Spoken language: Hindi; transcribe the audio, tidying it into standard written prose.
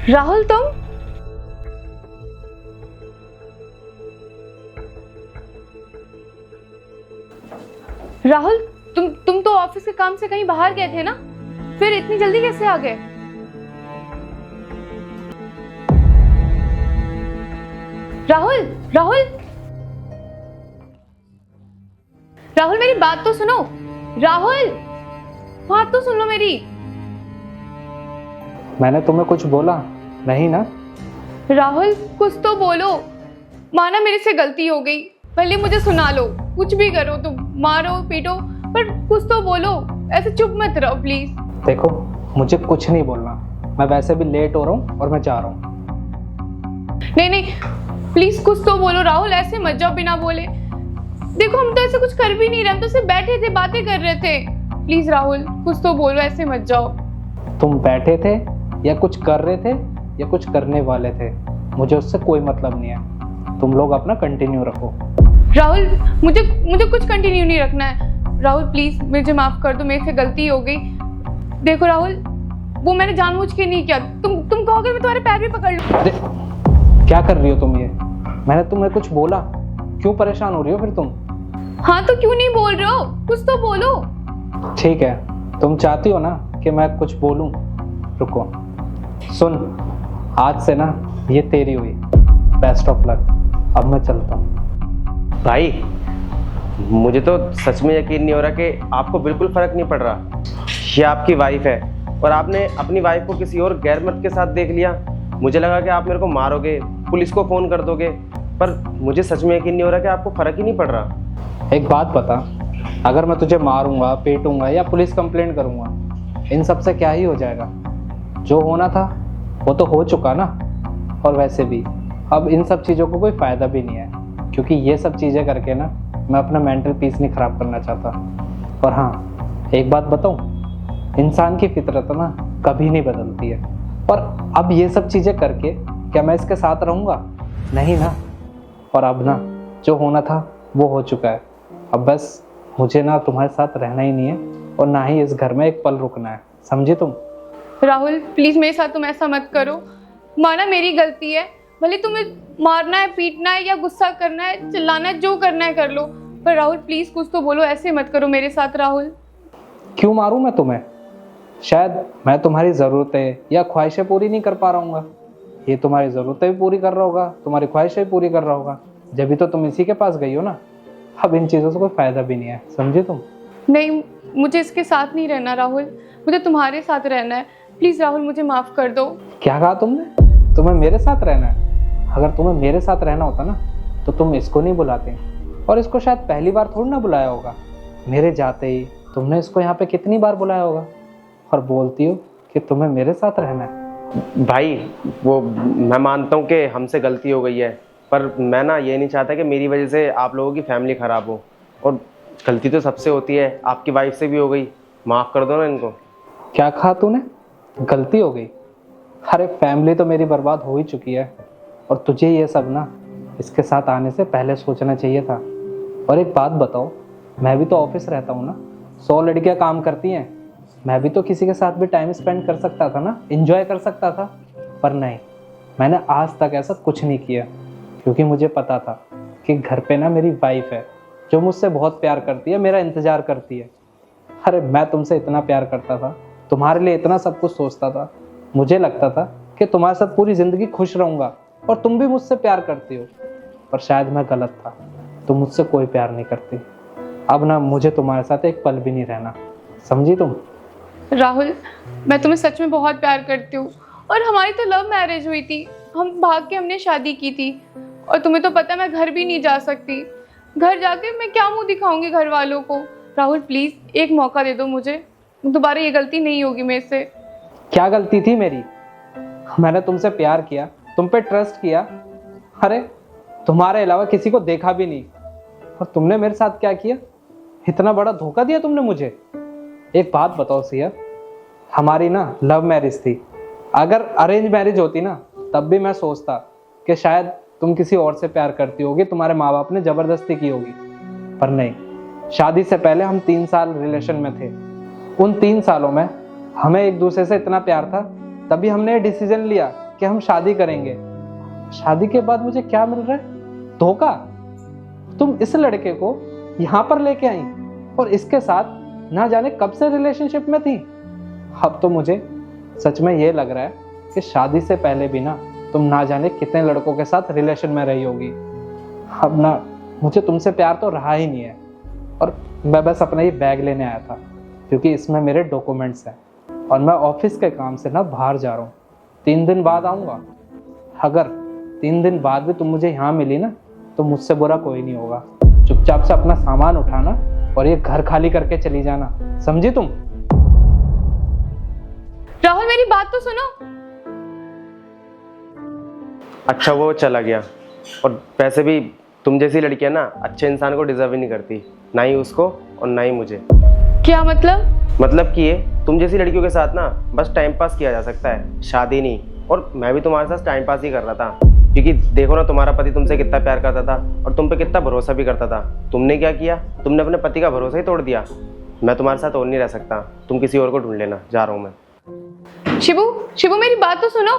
राहुल तुम राहुल तुम तो ऑफिस के काम से कहीं बाहर गए थे ना, फिर इतनी जल्दी कैसे आ गए? राहुल राहुल राहुल मेरी बात तो सुनो। राहुल बात तो सुन लो मेरी। मैंने तुम्हें कुछ बोला नहीं ना? राहुल कुछ तो बोलो। माना मेरे से गलती हो गई, भले मुझे सुना लो, कुछ भी करो तुम, मारो पीटो, पर कुछ तो बोलो। ऐसे चुप मत रहो प्लीज। देखो मुझे कुछ नहीं बोलना, मैं वैसे भी लेट हो रहा हूँ और मैं जा रहा हूँ। नहीं नहीं प्लीज कुछ तो बोलो राहुल, ऐसे मत जाओ बिना बोले। देखो हम तो ऐसे कुछ कर भी नहीं रहे, हम तो सिर्फ बैठे थे, बातें कर रहे थे। प्लीज राहुल कुछ तो बोलो, ऐसे मत जाओ। तुम बैठे थे या कुछ कर रहे थे या कुछ करने वाले थे, मुझे उससे कोई मतलब नहीं है। तुम लोग अपना कंटिन्यू रखो। राहुल मुझे कुछ कंटिन्यू नहीं रखना है। राहुल प्लीज मुझे माफ कर दो, मेरे से गलती हो गई। देखो राहुल वो मैंने जानबूझ के नहीं किया। तुम कहोगे मैं तुम्हारे पैर भी पकड़ लूं। अरे क्या कर रही हो तुम ये? मैंने तुम्हें कुछ बोला? क्यों परेशान हो रही हो फिर तुम? हाँ तो क्यों नहीं बोल रहे हो? कुछ तो बोलो। ठीक है, तुम चाहती हो ना कि मैं कुछ बोलूं? रुको, सुन, आज से ना ये तेरी हुई। Best of luck. अब मैं चलता हूँ। भाई मुझे तो सच में यकीन नहीं हो रहा कि आपको बिल्कुल फर्क नहीं पड़ रहा। ये आपकी वाइफ है और आपने अपनी वाइफ को किसी और गैर मर्द के साथ देख लिया। मुझे लगा कि आप मेरे को मारोगे, पुलिस को फोन कर दोगे, पर मुझे सच में यकीन नहीं हो रहा कि आपको फर्क ही नहीं पड़ रहा। एक बात बता, अगर मैं तुझे मारूंगा, पीटूंगा या पुलिस कंप्लेंट करूंगा, इन सब से क्या ही हो जाएगा? जो होना था वो तो हो चुका ना। और वैसे भी अब इन सब चीज़ों को कोई फ़ायदा भी नहीं है, क्योंकि ये सब चीज़ें करके ना मैं अपना मेंटल पीस नहीं ख़राब करना चाहता। और हाँ, एक बात बताऊँ, इंसान की फितरत ना कभी नहीं बदलती है। और अब ये सब चीज़ें करके क्या मैं इसके साथ रहूँगा? नहीं ना। और अब ना जो होना था वो हो चुका है। अब बस मुझे ना तुम्हारे साथ रहना ही नहीं है और ना ही इस घर में एक पल रुकना है, समझे तुम? राहुल प्लीज मेरे साथ तुम ऐसा मत करो। माना मेरी गलती है, भले तुम्हें मारना है, पीटना है या गुस्सा करना है, चिल्लाना है, जो करना है कर लो, पर राहुल प्लीज कुछ तो बोलो। ऐसे मत करो मेरे साथ राहुल। क्यों मारूं मैं तुम्हें? शायद मैं तुम्हारी ज़रूरतें या ख्वाहिशें पूरी नहीं कर पा रहा हूँ। ये तुम्हारी ज़रूरतें भी पूरी कर रहा होगा, तुम्हारी ख्वाहिशें भी पूरी कर रहा होगा, जब भी तो तुम इसी के पास गई हो ना। अब इन चीज़ों से कोई फ़ायदा भी नहीं है, समझे तुम? नहीं मुझे इसके साथ नहीं रहना राहुल, मुझे तुम्हारे साथ रहना है। प्लीज राहुल मुझे माफ कर दो। क्या कहा तुमने? तुम्हें मेरे साथ रहना है? अगर तुम्हें मेरे साथ रहना होता ना तो तुम इसको नहीं बुलाते, और इसको शायद पहली बार थोड़ी ना बुलाया होगा। मेरे जाते ही तुमने इसको यहाँ पे कितनी बार बुलाया होगा, और बोलती हो कि तुम्हें मेरे साथ रहना है। भाई वो मैं मानता हूँ कि हमसे गलती हो गई है, पर मैं ना ये नहीं चाहता कि मेरी वजह से आप लोगों की फैमिली ख़राब हो। और गलती तो सबसे होती है, आपकी वाइफ से भी हो गई, माफ़ कर दो ना इनको। क्या कहा तूने? गलती हो गई? अरे फैमिली तो मेरी बर्बाद हो ही चुकी है, और तुझे ये सब ना इसके साथ आने से पहले सोचना चाहिए था। और एक बात बताओ, मैं भी तो ऑफिस रहता हूँ ना, 100 लड़कियाँ काम करती हैं, मैं भी तो किसी के साथ भी टाइम स्पेंड कर सकता था ना, एंजॉय कर सकता था। पर नहीं, मैंने आज तक ऐसा कुछ नहीं किया, क्योंकि मुझे पता था कि घर पे ना मेरी वाइफ है जो मुझसे बहुत प्यार करती है, मेरा इंतज़ार करती है। अरे मैं तुमसे इतना प्यार करता था, तुम्हारे लिए इतना सब कुछ सोचता था, मुझे लगता था कि तुम्हारे साथ पूरी ज़िंदगी खुश रहूँगा और तुम भी मुझसे प्यार करती हो। पर शायद मैं गलत था, तुम मुझसे कोई प्यार नहीं करती। अब ना मुझे तुम्हारे साथ एक पल भी नहीं रहना, समझी तुम? राहुल मैं तुम्हें सच में बहुत प्यार करती हूँ, और हमारी तो लव मैरिज हुई थी, हम भाग के हमने शादी की थी। और तुम्हें तो पता है मैं घर भी नहीं जा सकती, घर जाके मैं क्या मुंह दिखाऊंगी घर वालों को। राहुल प्लीज एक मौका दे दो मुझे, दोबारा ये गलती नहीं होगी मेरे से। क्या गलती थी मेरी? मैंने तुमसे प्यार किया, तुम पे ट्रस्ट किया, अरे तुम्हारे अलावा किसी को देखा भी नहीं, और तुमने मेरे साथ क्या किया? इतना बड़ा धोखा दिया तुमने मुझे। एक बात बताओ सिया, हमारी ना लव मैरिज थी, अगर अरेंज मैरिज होती ना तब भी मैं सोचता कि शायद तुम किसी और से प्यार करती होगी, तुम्हारे माँ बाप ने ज़बरदस्ती की होगी। पर नहीं, शादी से पहले हम 3 साल रिलेशन में थे। उन 3 सालों में हमें एक दूसरे से इतना प्यार था, तभी हमने ये डिसीजन लिया कि हम शादी करेंगे। शादी के बाद मुझे क्या मिल रहा है? धोखा। तुम इस लड़के को यहाँ पर लेके आई और इसके साथ ना जाने कब से रिलेशनशिप में थी। अब तो मुझे सच में ये लग रहा है कि शादी से पहले भी ना तुम ना जाने कितने लड़कों के साथ रिलेशन में रही होगी। अब ना मुझे तुमसे प्यार तो रहा ही नहीं है और मैं बस अपना ये बैग लेने आया था क्योंकि इसमें मेरे डॉक्यूमेंट्स हैं और मैं ऑफिस के काम से ना बाहर जा रहा हूँ। 3 दिन बाद आऊँगा। अगर 3 दिन बाद भी तुम मुझे यहाँ मिली ना तो मुझसे बुरा कोई नहीं होगा। चुपचाप से अपना सामान उठाना और ये घर खाली करके चली जाना, समझी तुम? राहुल मेरी बात तो सुनो। अच्छा वो चला गया, और वैसे भी तुम जैसी लड़कियां ना अच्छे इंसान को डिजर्व ही नहीं करती, ना ही उसको और ना ही मुझे। क्या मतलब कि ये तुम जैसी लड़कियों के साथ ना बस टाइम पास किया जा सकता है, शादी नहीं। और मैं भी तुम्हारे साथ टाइम पास ही कर रहा था, क्योंकि देखो ना तुम्हारा पति तुमसे कितना प्यार करता था और तुम पे कितना भरोसा भी करता था। तुमने क्या किया? तुमने अपने पति का भरोसा ही तोड़ दिया। मैं तुम्हारे साथ और नहीं रह सकता, तुम किसी और को ढूंढ लेना, जा रहा हूँ मैं। शिबू, शिबू मेरी बात तो सुनो।